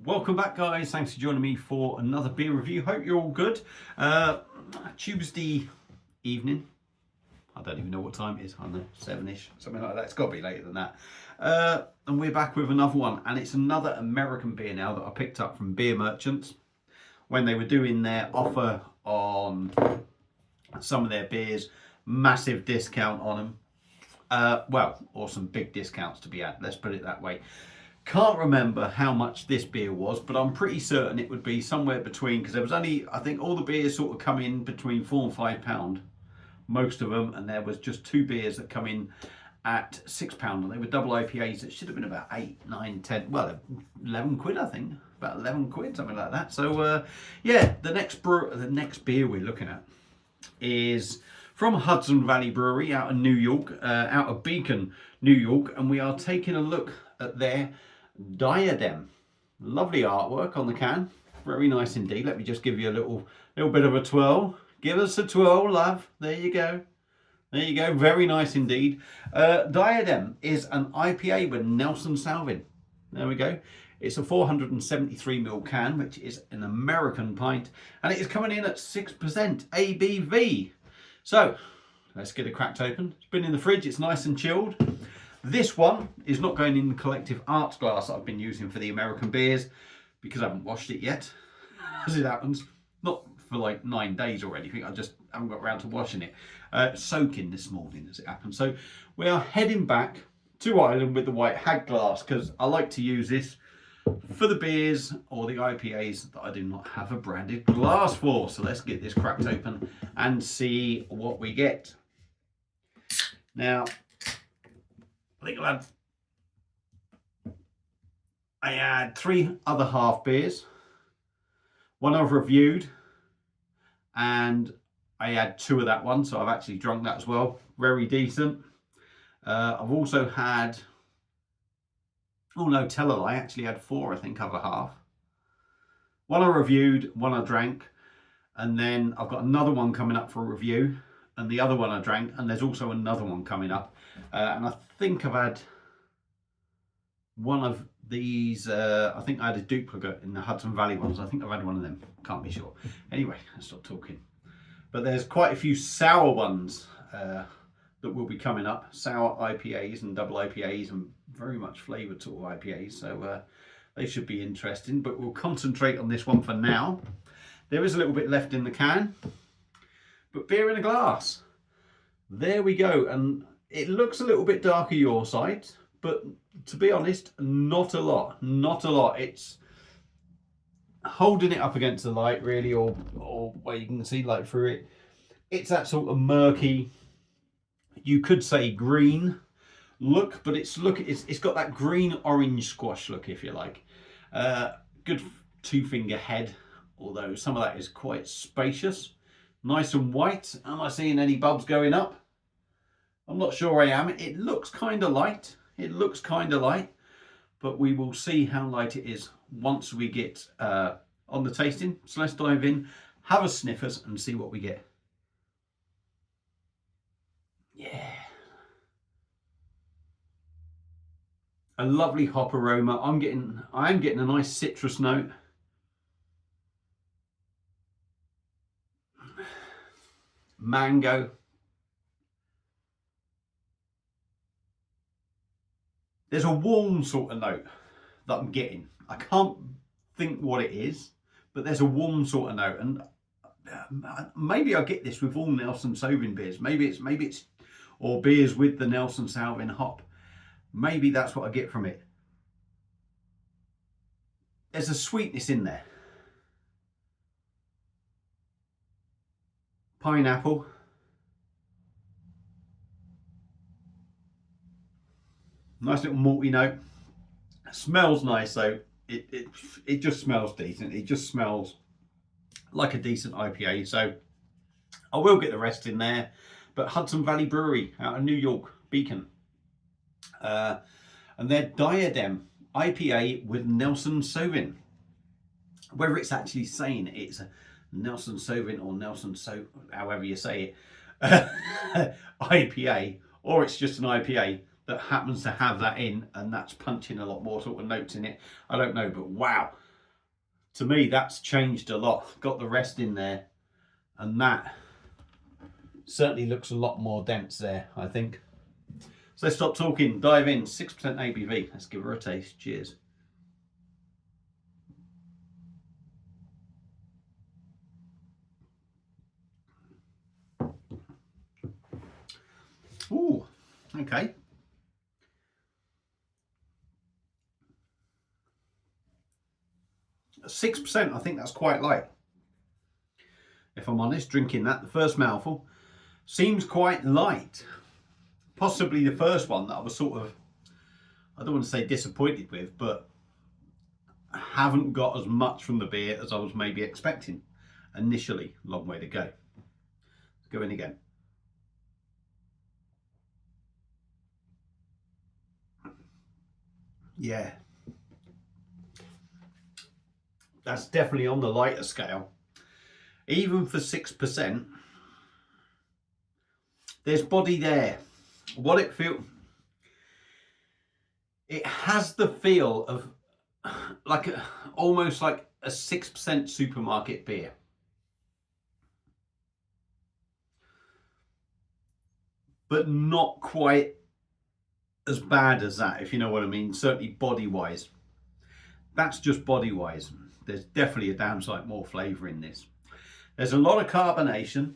Welcome back, guys. Thanks for joining me for another beer review. Hope you're all good. Tuesday evening. I don't even know what time it is. I don't know, 7ish, something like that. It's got to be later than that. And we're back with another one. And it's another American beer now that I picked up from Beer Merchants when they were doing their offer on some of their beers. Massive discount on them. Or some big discounts to be had. Let's put it that way. Can't remember how much this beer was, but I'm pretty certain it would be somewhere between, because there was only, I think all the beers sort of come in between £4 and £5, most of them, and there was just two beers that come in at £6, and they were double IPAs. It should have been about 8, 9, 10, well, 11 quid, I think, about 11 quid, something like that. So yeah, the next beer we're looking at is from Hudson Valley Brewery out of New York, out of Beacon, New York, and we are taking a look at their Diadem. Lovely artwork on the can, very nice indeed. Let me just give you a little bit of a twirl. Give us a twirl, love. There you go. There you go. Very nice indeed. Diadem is an IPA with Nelson Sauvin. There we go. It's a 473ml can, which is an American pint, and it is coming in at 6% ABV. So let's get it cracked open. It's been in the fridge. It's nice and chilled. This one is not going in the collective arts glass that I've been using for the American beers because I haven't washed it yet, as it happens. Not for like 9 days or anything. I just haven't got around to washing it. Soaking this morning, as it happens. So we are heading back to Ireland with the white hag glass because I like to use this for the beers or the IPAs that I do not have a branded glass for. So let's get this cracked open and see what we get. Now, I had 3 other half beers. One I've reviewed, and I had 2 of that one, so I've actually drunk that as well. Very decent. I've also had, tell a lie, I actually had 4, I think, other half. One I reviewed, one I drank, and then I've got another one coming up for a review, and the other one I drank, and there's also another one coming up. And I think I've had one of these, I think I had a duplicate in the Hudson Valley ones. I think I've had one of them, can't be sure. Anyway, let's stop talking. But there's quite a few sour ones that will be coming up. Sour IPAs and double IPAs and very much flavoured sort of IPAs. So they should be interesting, but we'll concentrate on this one for now. There is a little bit left in the can, but beer in a glass. There we go. And it looks a little bit darker your side, but to be honest, not a lot. Not a lot. It's holding it up against the light, really, or where you can see light through it. It's that sort of murky, you could say green look, but it's got that green orange squash look, if you like. Good 2-finger head, although some of that is quite spacious. Nice and white. Am I seeing any bulbs going up? I'm not sure I am. It looks kind of light. It looks kind of light, but we will see how light it is once we get on the tasting. So let's dive in, have a sniffers and see what we get. Yeah. A lovely hop aroma. I am getting a nice citrus note. Mango. There's a warm sort of note that I'm getting. I can't think what it is, but there's a warm sort of note, and maybe I get this with all Nelson Sauvin beers. Maybe it's or beers with the Nelson Sauvin hop. Maybe that's what I get from it. There's a sweetness in there. Pineapple. Nice little malty note. It smells nice though. It just smells decent. It just smells like a decent IPA. So I will get the rest in there. But Hudson Valley Brewery out of New York, Beacon. And their Diadem IPA with Nelson Sauvin. Whether it's actually saying it's a Nelson Sauvin or Nelson however you say it, IPA, or it's just an IPA that happens to have that in, and that's punching a lot more sort of notes in it. I don't know, but wow, To me, that's changed a lot. Got the rest in there, and that certainly looks a lot more dense there, I think. So let's stop talking, dive in. 6% ABV. Let's give her a taste. Cheers. Ooh, okay. 6%, I think that's quite light. If I'm honest, drinking that, the first mouthful seems quite light. Possibly the first one that I was sort of, I don't want to say disappointed with, but I haven't got as much from the beer as I was maybe expecting initially. Long way to go. Let's go in again. Yeah. That's definitely on the lighter scale. Even for 6%, there's body there. What it feels, it has the feel of like almost like a 6% supermarket beer. But not quite as bad as that, if you know what I mean. Certainly body-wise. That's just body-wise. There's definitely a damn sight more flavour in this. There's a lot of carbonation,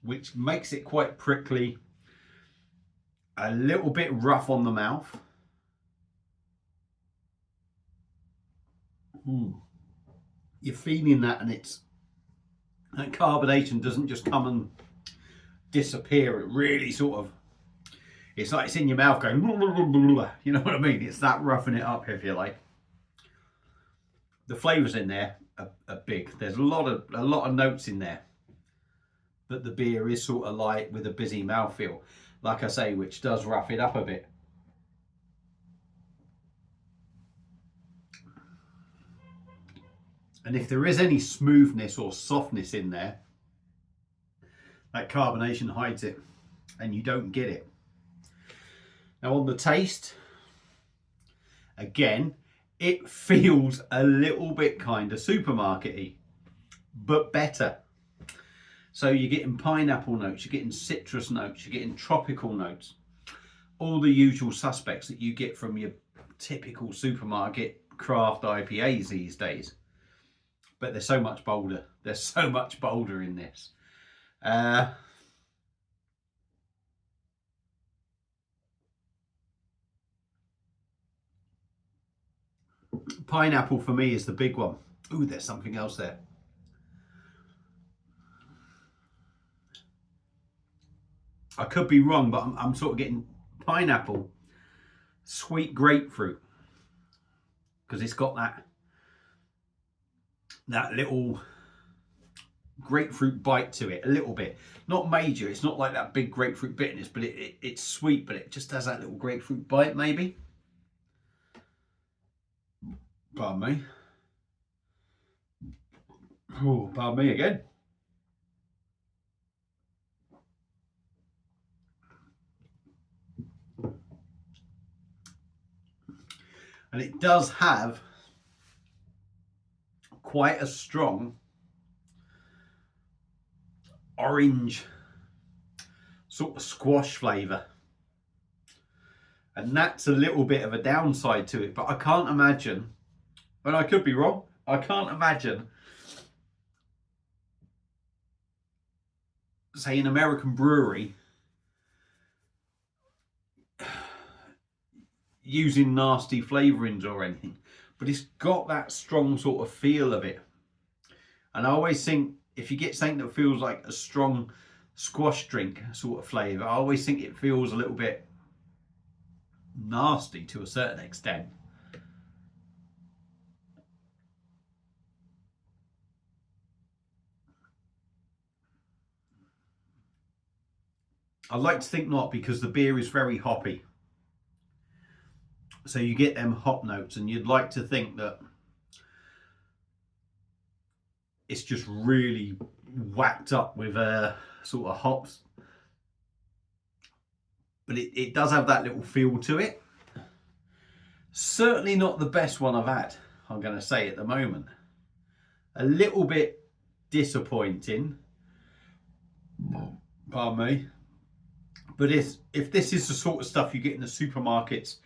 which makes it quite prickly. A little bit rough on the mouth. You're feeling that, and that carbonation doesn't just come and disappear. It really sort of, it's like it's in your mouth going, you know what I mean? It's that roughing it up, if you like. The flavours in there are big. There's a lot of notes in there, but the beer is sort of light with a busy mouthfeel, like I say, which does rough it up a bit. And if there is any smoothness or softness in there, that carbonation hides it and you don't get it. Now on the taste, again, it feels a little bit kind of supermarket-y, but better. So you're getting pineapple notes, you're getting citrus notes, you're getting tropical notes. All the usual suspects that you get from your typical supermarket craft IPAs these days. But they're so much bolder. They're so much bolder in this. Pineapple for me is the big one. Ooh, there's something else there. I could be wrong, but I'm sort of getting pineapple, sweet grapefruit, because it's got that little grapefruit bite to it, a little bit. Not major, it's not like that big grapefruit bitterness, but it's sweet, but it just has that little grapefruit bite maybe. Pardon me. Oh, pardon me again. And it does have quite a strong orange sort of squash flavour. And that's a little bit of a downside to it, but I can't imagine, and I could be wrong, I can't imagine, say, an American brewery using nasty flavourings or anything, but it's got that strong sort of feel of it. And I always think if you get something that feels like a strong squash drink sort of flavour, I always think it feels a little bit nasty to a certain extent. I'd like to think not, because the beer is very hoppy. So you get them hop notes, and you'd like to think that it's just really whacked up with sort of hops. But it does have that little feel to it. Certainly not the best one I've had, I'm going to say, at the moment. a little bit disappointing. Pardon me. But if this is the sort of stuff you get in the supermarkets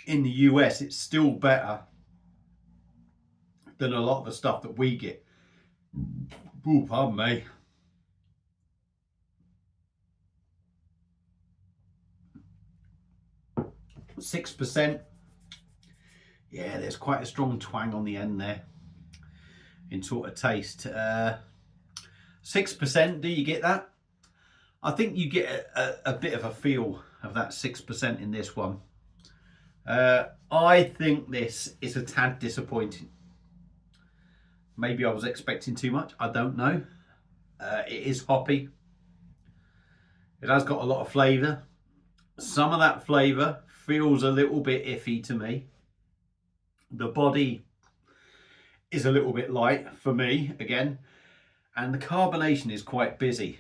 in the US, it's still better than a lot of the stuff that we get. Oh, pardon me. %6. Yeah, there's quite a strong twang on the end there in sort of taste. 6%, do you get that? I think you get a bit of a feel of that 6% in this one. I think this is a tad disappointing. Maybe I was expecting too much. I don't know. It is hoppy. It has got a lot of flavour. Some of that flavour feels a little bit iffy to me. The body is a little bit light for me, again. And the carbonation is quite busy.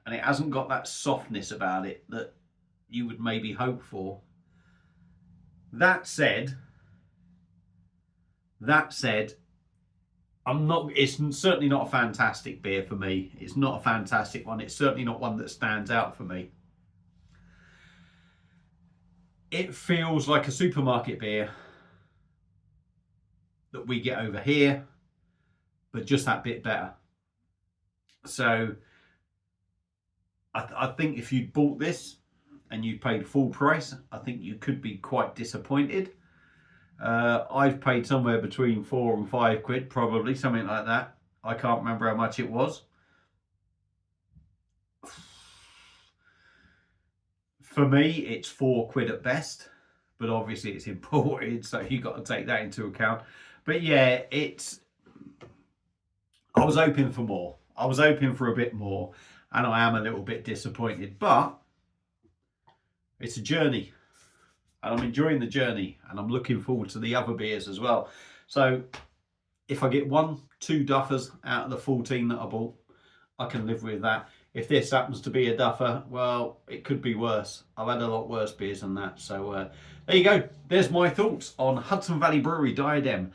And it hasn't got that softness about it that you would maybe hope for. That said, it's certainly not a fantastic beer for me. It's not a fantastic one. It's certainly not one that stands out for me. It feels like a supermarket beer that we get over here, but just that bit better. So I think if you'd bought this and you paid full price, I think you could be quite disappointed. I've paid somewhere between £4 and £5, probably, something like that. I can't remember how much it was. For me, it's £4 at best, but obviously it's imported, so you've got to take that into account. But yeah, I was hoping for more. I was hoping for a bit more, and I am a little bit disappointed, but it's a journey. And I'm enjoying the journey, and I'm looking forward to the other beers as well. So if I get 1-2 duffers out of the 14 that I bought, I can live with that. If this happens to be a duffer, well, it could be worse. I've had a lot worse beers than that. So there you go. There's my thoughts on Hudson Valley Brewery Diadem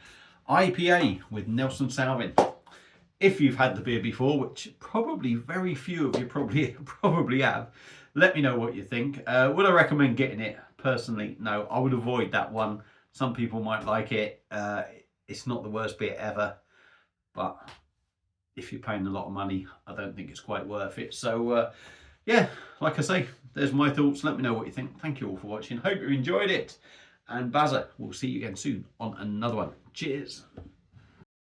IPA with Nelson Salvin. If you've had the beer before, which probably very few of you probably have, let me know what you think. Would I recommend getting it? Personally, no. I would avoid that one. Some people might like it. It's not the worst beer ever, but if you're paying a lot of money, I don't think it's quite worth it. So yeah, like I say, there's my thoughts. Let me know what you think. Thank you all for watching. Hope you enjoyed it. And Bazza, we'll see you again soon on another one. Cheers.